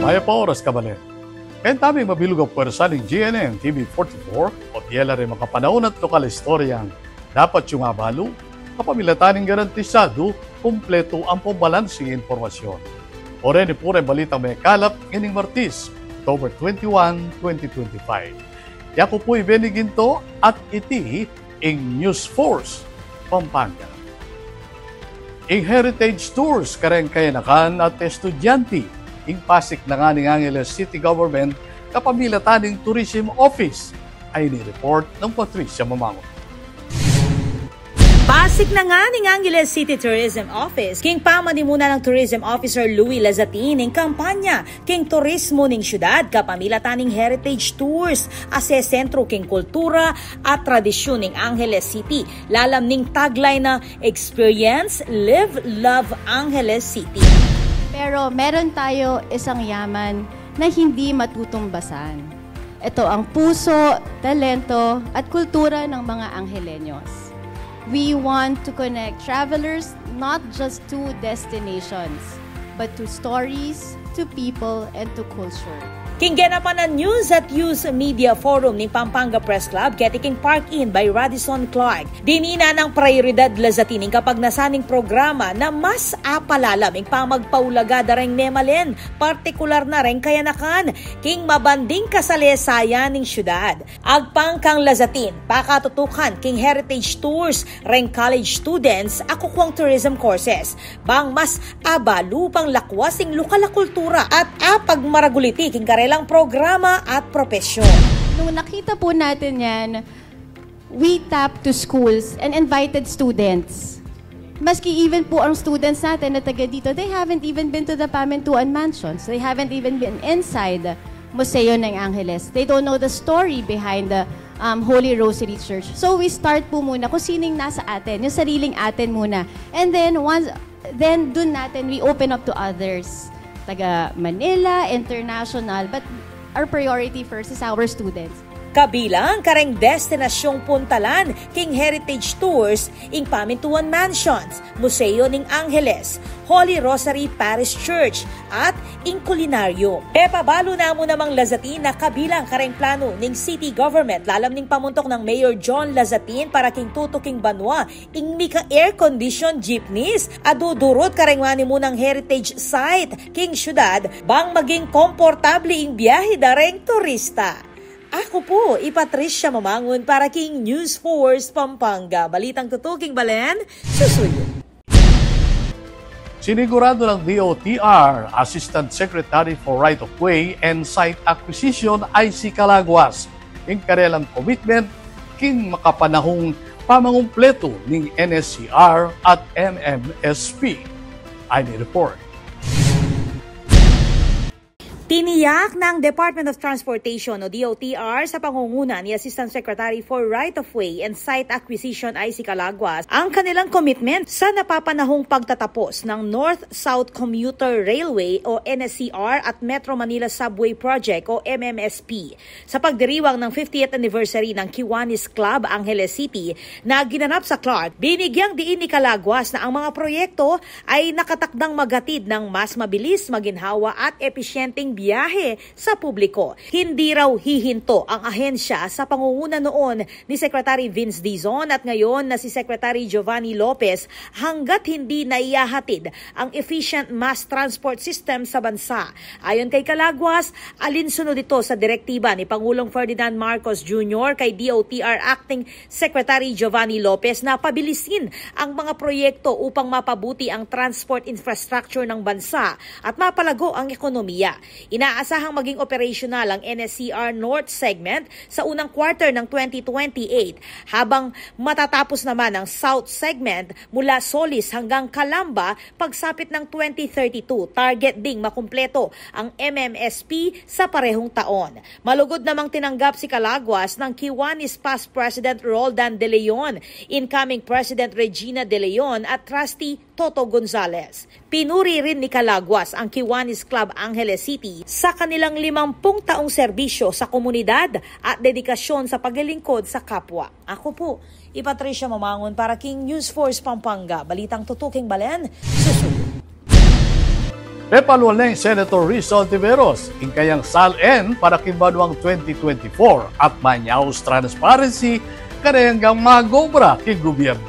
Maya pa oras ka balen. Kaya taming mabilog ang pwersa ng GNN TV44 o tiyela rin makapanahon at lokal istoryang dapat yung abalo, kapamilataning garantisado, kumpleto ang pambalansi informasyon. O rin ipure balitang may kalap ining Martis, October 21, 2025. Yako po'y beniginto at iti ing News Force, Pampanga. Ing Heritage Tours kareng kayanakan at estudyante ing Pasig na nga ni Angeles City Government kapamilataning Tourism Office ay ni-report ng Patricia Mamangon. Pasig na nga ni Angeles City Tourism Office, king pamanimunan ng Tourism Officer Louis Lazatin ng kampanya king turismo ning syudad kapamilataning Heritage Tours ase sentro king kultura at tradisyon ning Angeles City. Lalam ning tagline na Experience, Live, Love Angeles City. Pero meron tayo isang yaman na hindi matutumbasan. Ito ang puso, talento at kultura ng mga Angelenyos. We want to connect travelers not just to destinations, but to stories, to people, and to culture. Kinggena pa na News at Use Media Forum ni Pampanga Press Club ketiking Park In by Radisson Clark. Dinina ng prioridad Lazatining kapag nasaning programa na mas apalalam ing pamagpaulaga dareng nemalen, partikular na rin kayanakan, king mabanding kasalesayan ng syudad. Agpang kang Lazatin, pakatutukan king heritage tours, reng college students, akukwang tourism courses. Bang mas abalupang lakwasing lokal kultura at apag maraguliti king karela lang programa at propesyon. Nung nakita po natin yan, we tapped to schools and invited students. Maski even po ang students natin na taga dito, they haven't even been to the Pamintuan Mansions. They haven't even been inside the Museo ng Angeles. They don't know the story behind the Holy Rosary Church. So we start po muna kung sining nasa atin, yung sariling atin muna. And then dun natin, we open up to others. Taga Manila, international, but our priority first is our students. Kabilang kareng destinasyong puntalan king heritage tours ing Pamintuan Mansions, Museo ning Angeles, Holy Rosary Parish Church at ing Kulinaryo. Pabalo na mo namang Lazatin na kabilang kareng plano ning city government lalam ning pamuntok ng Mayor John Lazatin para king tutuking banwa ing mika air condition jeepneys adudurot kareng mani mo ng heritage site king syudad bang maging komportable ing biyahe dareng turista. Ako po, Patricia Mamangon para king News Force Pampanga. Balitang tutuking balen, susuyo. Sinigurado ng DOTR, Assistant Secretary for Right-of-Way and Site Acquisition IC Calaguas, ing karelang commitment king makapanahong pamangumpleto ng NSCR at MMSP. I report. Tiniyak ng Department of Transportation o DOTR sa pangunguna ni Assistant Secretary for Right-of-Way and Site Acquisition IC Calaguas ang kanilang commitment sa napapanahong pagtatapos ng North-South Commuter Railway o NSCR at Metro Manila Subway Project o MMSP sa pagdiriwang ng 50th anniversary ng Kiwanis Club Angeles City na ginanap sa Clark. Binigyang diin ni Calaguas na ang mga proyekto ay nakatakdang maghatid ng mas mabilis, maginhawa at episyenteng biyahe sa publiko. Hindi raw hihinto ang ahensya sa pangunguna noon ni Secretary Vince Dizon at ngayon na si Secretary Giovanni Lopez hanggat hindi naiyahatid ang efficient mass transport system sa bansa. Ayon kay Calaguas, alinsunod ito sa direktiba ni Pangulong Ferdinand Marcos Jr. kay DOTR Acting Secretary Giovanni Lopez na pabilisin ang mga proyekto upang mapabuti ang transport infrastructure ng bansa at mapalago ang ekonomiya. Inaasahang maging operational ang NSCR North segment sa unang quarter ng 2028 habang matatapos naman ang South segment mula Solis hanggang Calamba pagsapit ng 2032. Target ding makumpleto ang MMSP sa parehong taon. Malugod namang tinanggap si Calaguas ng Kiwanis past President Roldan De Leon, incoming President Regina De Leon at Trustee Toto Gonzales. Pinuri rin ni Calaguas ang Kiwanis Club Angeles City sa kanilang 50 taong serbisyo sa komunidad at dedikasyon sa paglilingkod sa kapwa. Ako po, Patricia Mamangon para King News Force Pampanga. Balitang tutuking balen, susunod. Pepalwaleng Senator Risa Ontiveros, ingkayang SALN para kimbanuang 2024 at manyaos transparency kanayang magobra king gobyerno.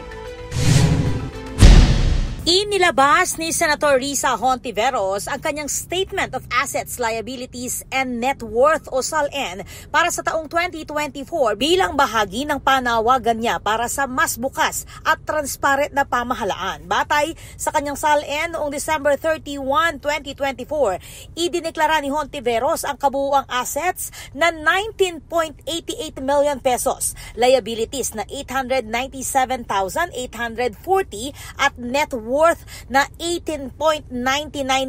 Inilabas ni Senator Risa Hontiveros ang kanyang Statement of Assets, Liabilities, and Net Worth o SALN para sa taong 2024 bilang bahagi ng panawagan niya para sa mas bukas at transparent na pamahalaan. Batay sa kanyang SALN noong December 31, 2024, idineklara ni Hontiveros ang kabuuang assets na 19.88 million pesos, liabilities na 897,840 at net worth na 18.99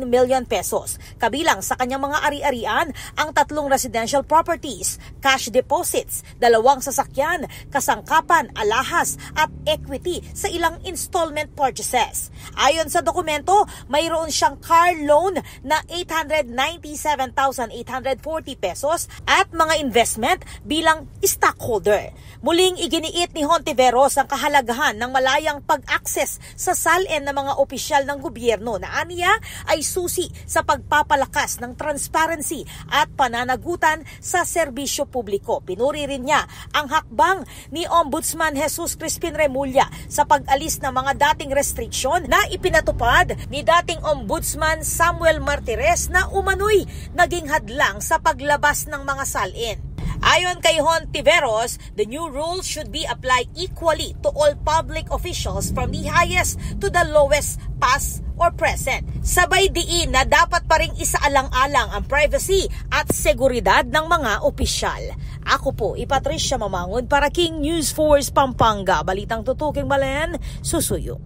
million pesos. Kabilang sa kanyang mga ari-arian ang 3 residential properties, cash deposits, 2 sasakyan, kasangkapan, alahas at equity sa ilang installment purchases. Ayon sa dokumento, mayroon siyang car loan na 897,840 pesos at mga investment bilang stockholder. Muling iginiit ni Hontiveros ang kahalagahan ng malayang pag-access sa SALN ng mga opisyal ng gobyerno na aniya ay susi sa pagpapalakas ng transparency at pananagutan sa serbisyo publiko. Pinuri rin niya ang hakbang ni Ombudsman Jesus Crispin Remulla sa pag-alis ng mga dating restriksyon na ipinatupad ni dating Ombudsman Samuel Martires na umano'y naging hadlang sa paglabas ng mga SALN. Ayon kay Hontiveros, the new rules should be applied equally to all public officials from the highest to the lowest, past or present. Sabay diin na dapat pa ring isaalang-alang ang privacy at seguridad ng mga opisyal. Ako po, Patricia Mamangon para King News Force Pampanga. Balitang tutuking balen, susuyo.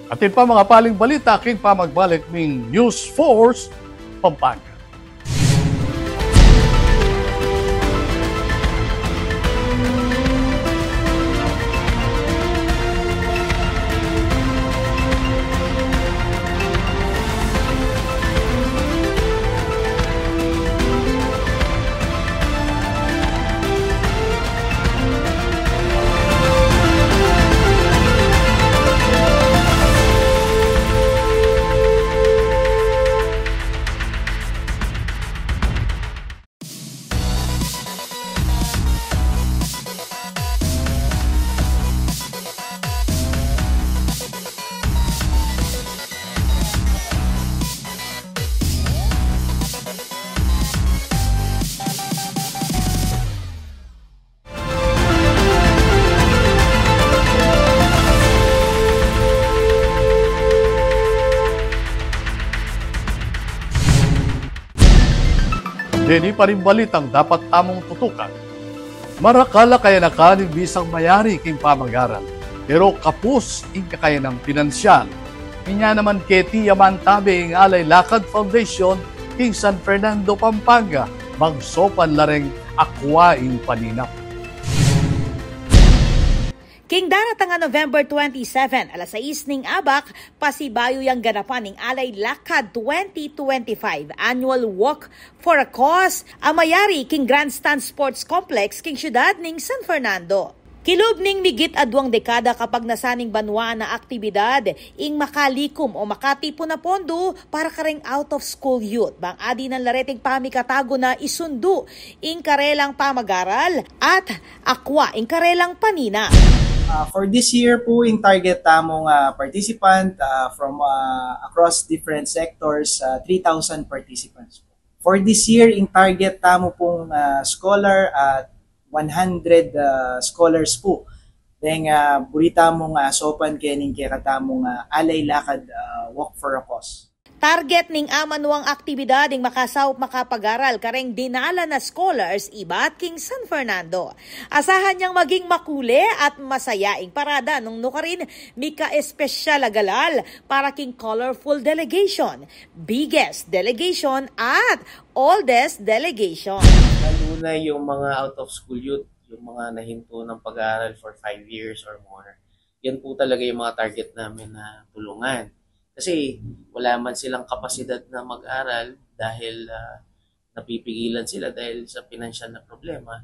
Atin pa mga paling balita, king pamagbalik ng News Force Pampanga. Dini pa rin balitang dapat tamong tutukan. Marakala kaya nakanin bisang mayari king pamagaran, pero kapos ing kakaya ng pinansyal. Inya naman keti yaman tabi ing Alay Lakad Foundation king San Fernando, Pampanga, magsopan lareng akwaing paninap. King daratang November 27, alas 6 ning abak, pasibayo yang ganapan ning Alay Lakad 2025 Annual Walk for a Cause, amayari king Grandstand Sports Complex king syudad ning San Fernando. Kilob ning migit adwang dekada kapag nasaning banwa na aktibidad ing makalikom o makatipo na pondo para kareng out of school youth. Bang adi ng lareting pamikatago na isundo ing karelang pamagaral at akwa ing karelang panina. For this year po, in target tamong participant from across different sectors, 3,000 participants. For this year, in target tamo pong scholar at 100 scholars po. Then, burita mong sopan kening kaya katamong Alay Lakad Walk for a Cause. Target ning amanuang aktibidad ing makasawop makapag-aral kareng dinala na scholars ibat king San Fernando. Asahan niyang maging makule at masayaing parada nung nukarin mika espesyal agalal para king colorful delegation, biggest delegation at oldest delegation. Lalo na yung mga out of school youth, yung mga nahinto ng pag-aaral for 5 years or more. Yan po talaga yung mga target namin na tulungan. Kasi wala man silang kapasidad na mag-aral dahil napipigilan sila dahil sa financial na problema.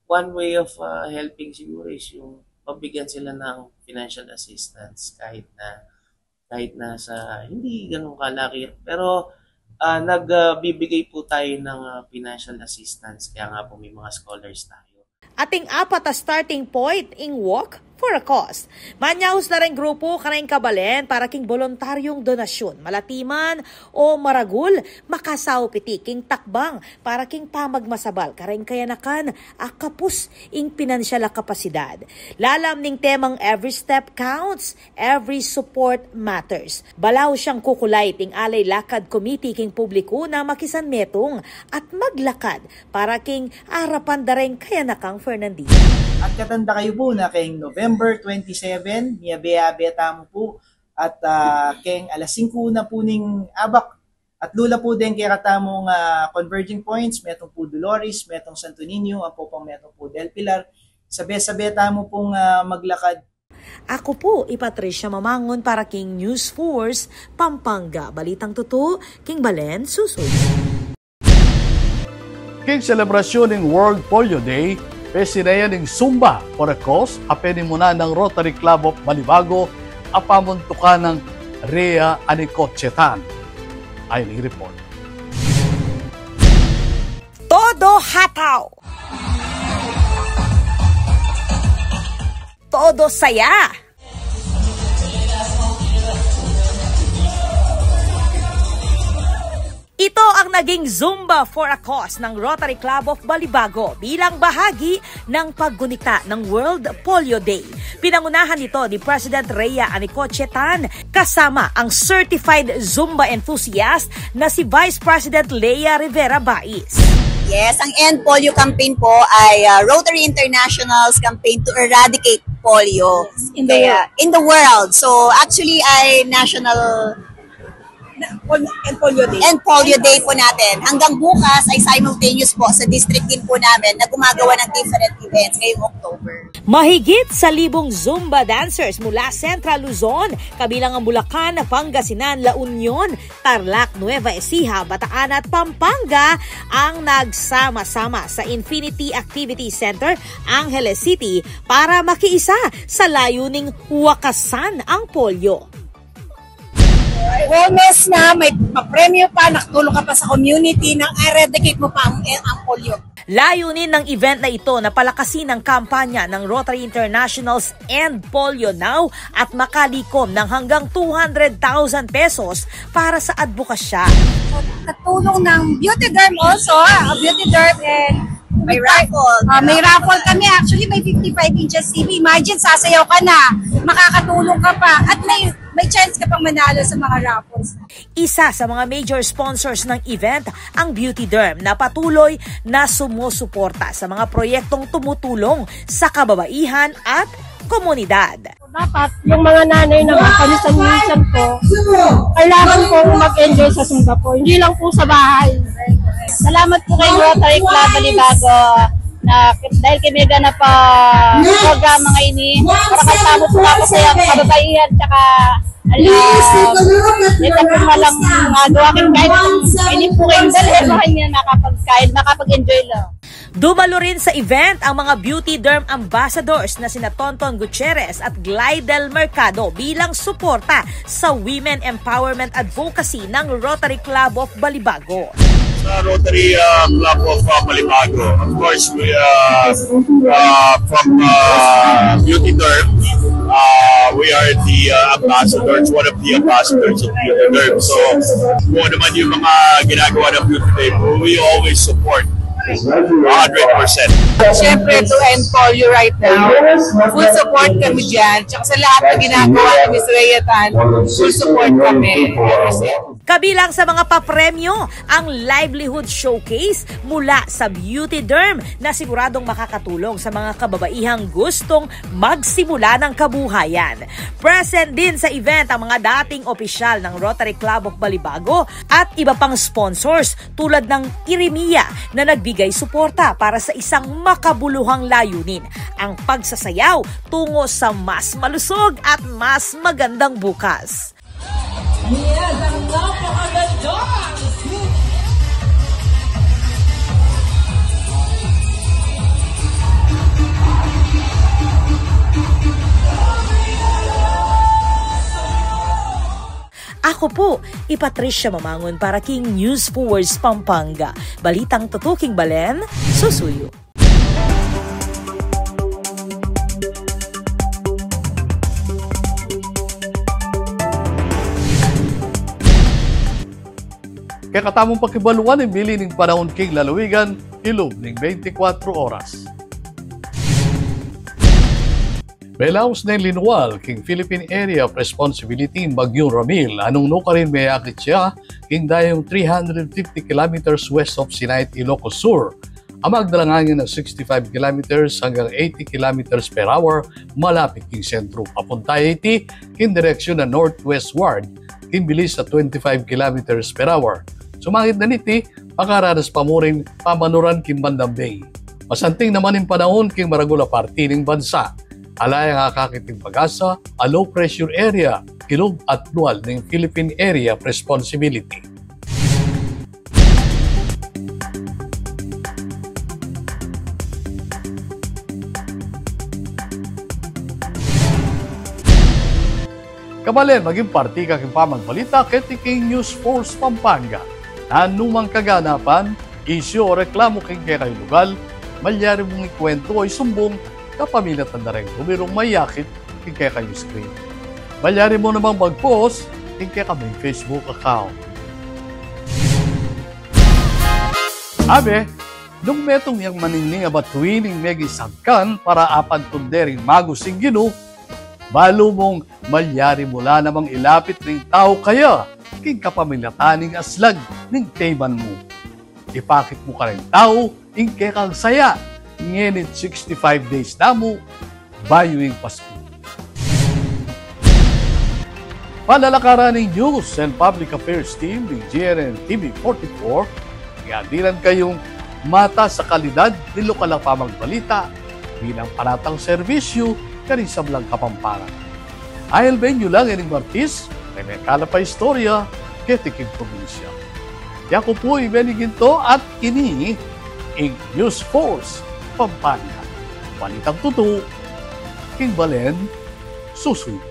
One way of helping siguro is yung pabigyan sila ng financial assistance kahit na kahit nasa hindi ganun kalaki. Pero nagbibigay po tayo ng financial assistance, kaya nga po may mga scholars tayo. Ating apat na starting point in Walk for a Cause. Manyahos na rin grupo kanaing kabalen para king voluntaryong donasyon, malatiman o maragul, makasaw piti king takbang para king pamagmasabal, karaing kayanakan, akapus ing pinansyal a kapasidad. Lalam ning temang every step counts, every support matters. Balaw siyang kukulay ting alay lakad committee king publiko na makisan metong at maglakad para king arapan dareng kayanakang Fernandina. At katanda kayo po na kayong November 27, niyabe-abe tamo po, at kayong alas 5 na po ning abak. At lula po din kaya katamong converging points, metong po Dolores, metong Santo Niño, ang po pang metong po Del Pilar. Sabi-sabi tamo pong maglakad. Ako po, Patricia Mamangon para king News Force, Pampanga. Balitang totoo, king Balen, Susul. King selebrasyon ng World Polio Day, Pesinaya ng Zumba for a Cause, apeni muna ng Rotary Club of Balibago, apamuntukan ng Rhea Anicochetan. Ayon ang report. Todo hataw. Todo saya. Ito ang naging Zumba for a Cause ng Rotary Club of Balibago bilang bahagi ng paggunita ng World Polio Day. Pinangunahan nito ni President Rhea Anicochetan kasama ang certified Zumba enthusiast na si Vice President Lea Rivera Bais. Yes, ang End Polio campaign po ay Rotary International's campaign to eradicate polio in the world. So actually ay national and Polio Day. And Polio Day po natin. Hanggang bukas ay simultaneous po sa district din po namin na gumagawa ng different events ngayong October. Mahigit sa 1,000 Zumba dancers mula Central Luzon, kabilang ang Bulacan, Pangasinan, La Union, Tarlac, Nueva Ecija, Bataan at Pampanga ang nagsama-sama sa Infinity Activity Center, Angeles City para makiisa sa layuning wakasan ang polio. Wellness na, may papremyo pa, nakatulong ka pa sa community, nang eradicate mo pa ang polio. Layunin ng event na ito na palakasin ang kampanya ng Rotary International's End Polio Now at makalikom ng hanggang 200,000 pesos para sa advokasya. Katulong ng Beauty Derm also, Beauty Derm and May raffle. May raffle kami. Actually, may 55 inches TV. Imagine, sasayaw ka na, makakatulong ka pa, at may chance ka pang manalo sa mga raffles. Isa sa mga major sponsors ng event, ang Beauty Derm, na patuloy na sumusuporta sa mga proyektong tumutulong sa kababaihan at komunidad. Dapat yung mga nanay na panisan-minsan po, kailangan po mag-enjoy sa Zumba po, hindi lang po sa bahay. Salamat po kay Rotary Club Balibago na dahil kami ganap pa programa ngayon ni para kasama po ako sa kababaihan tsaka ito po malang gawain kahit hindi po kayong dalhin niya makapag-enjoy lang. Dumalo rin sa event ang mga Beauty Derm Ambassadors na sina Tonton Gutierrez at Glidel Mercado bilang suporta sa Women Empowerment Advocacy ng Rotary Club of Balibago. Sa Rotary Club of Balibago, of course, we from Beauty Derm, we are the ambassadors, one of the ambassadors of Beauty Derm. So, kung naman yung mga ginagawa ng Beauty Derm, we always support 100%. Siyempre, to end polio right now, full support kami dyan. Tsaka sa lahat na ginagawa ni Ms. Rhea Tan, full support kami. Kabilang sa mga papremyo, ang livelihood showcase mula sa Beauty Derm na siguradong makakatulong sa mga kababaihang gustong magsimula ng kabuhayan. Present din sa event ang mga dating opisyal ng Rotary Club of Balibago at iba pang sponsors tulad ng Iremia na nagbigay suporta para sa isang makabuluhang layunin, ang pagsasayaw tungo sa mas malusog at mas magandang bukas. Yes, ang napakaganda! Ako po, Patricia Mamangon para King News Force Pampanga. Balitang tutuking Balen, susuyo. Kaya katamong pakibaluan ng bili ng panahon King Lalawigan, ilob ng 24 oras. Belaos na linuwal King Philippine Area of Responsibility in Bagyong Ramil, anong nuka rin may akit siya king dayong 350 kilometers west of Sinait, Ilocos Sur. Amag dalangangin ng 65 kilometers hanggang 80 kilometers per hour malapit king sentro. Papunta iti king direksyon na northwestward, king bilis sa 25 kilometers per hour. Sumangit na niti, pakaranas pamuring pamanuran king Bandam Bay. Masanting naman yung panahon king Maragula Party ng bansa. Alay ang akakiting pag-asa, a low pressure area, kilog at luwal ng Philippine Area of Responsibility. Kabalen, maging party kaking pamagbalita ketiking News Force Pampanga. Anumang kaganapan, isyo o reklamo king kaya lugal, malyari mong ikwento o isumbong kapamilat na rin bumirong mayakit king kaya kayo screen. Malyari mo namang mag-post king kaya kaming Facebook account. Abe, nung metong yang maningning abatuin ng megi sagkan para apan tunderin magusing ginu, balo mong malyari mula namang ilapit ng tao kaya king kapamilataning aslag ng teman mo. Ipakit mo ka rin tao, ing kekang saya, ngenit 65 days na mo, bayuing Pasko. Palalakaran ng News and Public Affairs Team ng GNN TV 44, iadilan kayong mata sa kalidad ng lokal na pamagbalita bilang panatang serbisyo kanisam lang Kapampangan. Ayal benyo lang ining Martis, may kala pa istorya, ketiking probinsya. Yako po ibeniginto at ini ing News Force Pampanga. Balitang tutu, King Balen, susuyo.